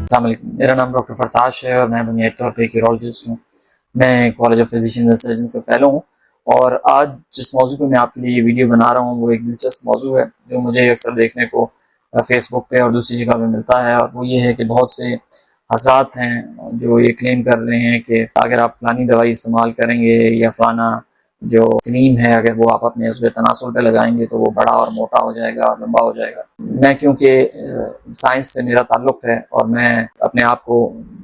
السلام علیکم، میرا نام ڈاکٹر فرتاش ہے اور میں بنیادی طور پہ ایک یورولوجسٹ ہوں۔ میں کالج آف فزیشینز اینڈ سرجنز کا فیلو ہوں، اور آج جس موضوع پہ میں آپ کے لیے یہ ویڈیو بنا رہا ہوں وہ ایک دلچسپ موضوع ہے جو مجھے اکثر دیکھنے کو فیس بک پہ اور دوسری جگہ پہ ملتا ہے، اور وہ یہ ہے کہ بہت سے حضرات ہیں جو یہ کلیم کر رہے ہیں کہ اگر آپ فلانی دوائی استعمال کریں گے یا فلانا جو کریم ہے اگر وہ آپ اپنے عضو تناسل پہ لگائیں گے تو وہ بڑا اور موٹا ہو جائے گا اور لمبا ہو جائے گا۔ میں کیونکہ سائنس سے میرا تعلق ہے اور میں اپنے آپ کو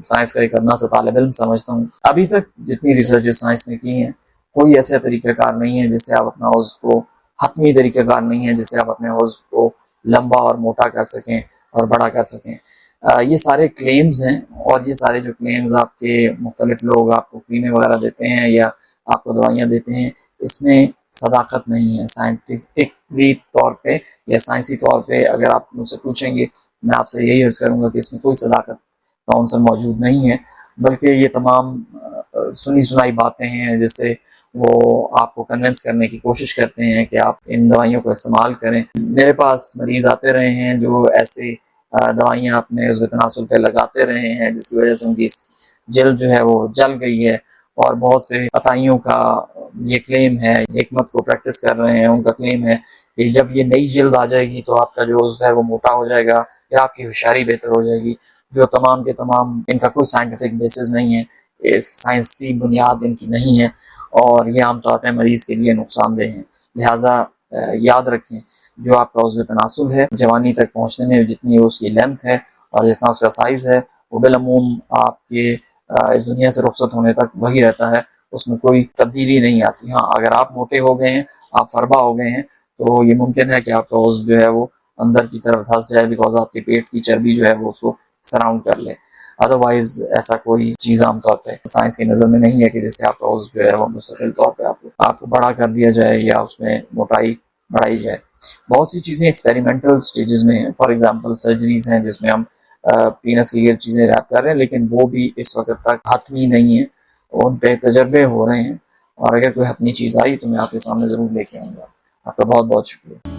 سائنس کا ایک ادنا سا طالب علم سمجھتا ہوں، ابھی تک جتنی ریسرچ سائنس نے کی ہیں کوئی ایسا طریقہ کار نہیں ہے جس سے آپ اپنا عضو کو، حتمی طریقہ کار نہیں ہے جس سے آپ اپنے عضو کو لمبا اور موٹا کر سکیں اور بڑا کر سکیں۔ یہ سارے کلیمز ہیں، اور یہ سارے جو کلیمز آپ کے مختلف لوگ آپ کو کریمیں وغیرہ دیتے ہیں یا آپ کو دوائیاں دیتے ہیں، اس میں صداقت نہیں ہے۔ سائنٹیفکلی طور پہ یا سائنسی طور پہ اگر آپ مجھ سے پوچھیں گے، میں آپ سے یہی عرض کروں گا کہ اس میں کوئی صداقت کا عنصر موجود نہیں ہے، بلکہ یہ تمام سنی سنائی باتیں ہیں جس سے وہ آپ کو کنونس کرنے کی کوشش کرتے ہیں کہ آپ ان دوائیوں کو استعمال کریں۔ میرے پاس مریض آتے رہے ہیں جو ایسے دوائیاں اپنے عضو تناسل پہ لگاتے رہے ہیں جس کی وجہ سے ان کی جلد جو ہے وہ جل گئی ہے، اور بہت سے عطائیوں کا یہ کلیم ہے، حکمت کو پریکٹس کر رہے ہیں، ان کا کلیم ہے کہ جب یہ نئی جلد آ جائے گی تو آپ کا جو عضو ہے وہ موٹا ہو جائے گا یا آپ کی ہوشیاری بہتر ہو جائے گی، جو تمام کے تمام ان کا کوئی سائنٹیفک بیسس نہیں ہے، سائنسی بنیاد ان کی نہیں ہے، اور یہ عام طور پہ مریض کے لیے نقصان دہ ہیں۔ لہٰذا یاد رکھیں، جو آپ کا عضو تناسل ہے جوانی تک پہنچنے میں جتنی اس کی لینتھ ہے اور جتنا اس کا سائز ہے وہ بالعموم آپ کے اس دنیا سے رخصت ہونے تک وہی رہتا ہے، اس میں کوئی تبدیلی نہیں آتی۔ ہاں، اگر آپ موٹے ہو گئے ہیں، آپ فربا ہو گئے ہیں، تو یہ ممکن ہے کہ آپ کا عضو جو ہے وہ اندر کی طرف دھنس جائے، بیکاز آپ کے پیٹ کی چربی جو ہے وہ اس کو سراؤنڈ کر لے۔ ادروائز ایسا کوئی چیز عام طور پہ سائنس کی نظر میں نہیں ہے کہ جس سے آپ کا عضو جو ہے وہ مستقل طور پہ آپ کو بڑا کر دیا جائے یا اس میں موٹائی بڑھائی جائے۔ بہت سی چیزیں ایکسپیریمنٹل سٹیجز میں ہیں، فار ایگزامپل سرجریز ہیں جس میں ہم پینس کے گرد چیزیں ریپ کر رہے ہیں، لیکن وہ بھی اس وقت تک حتمی نہیں ہیں، ان پہ تجربے ہو رہے ہیں، اور اگر کوئی حتمی چیز آئی تو میں آپ کے سامنے ضرور لے کے آؤں گا۔ آپ کا بہت بہت شکریہ۔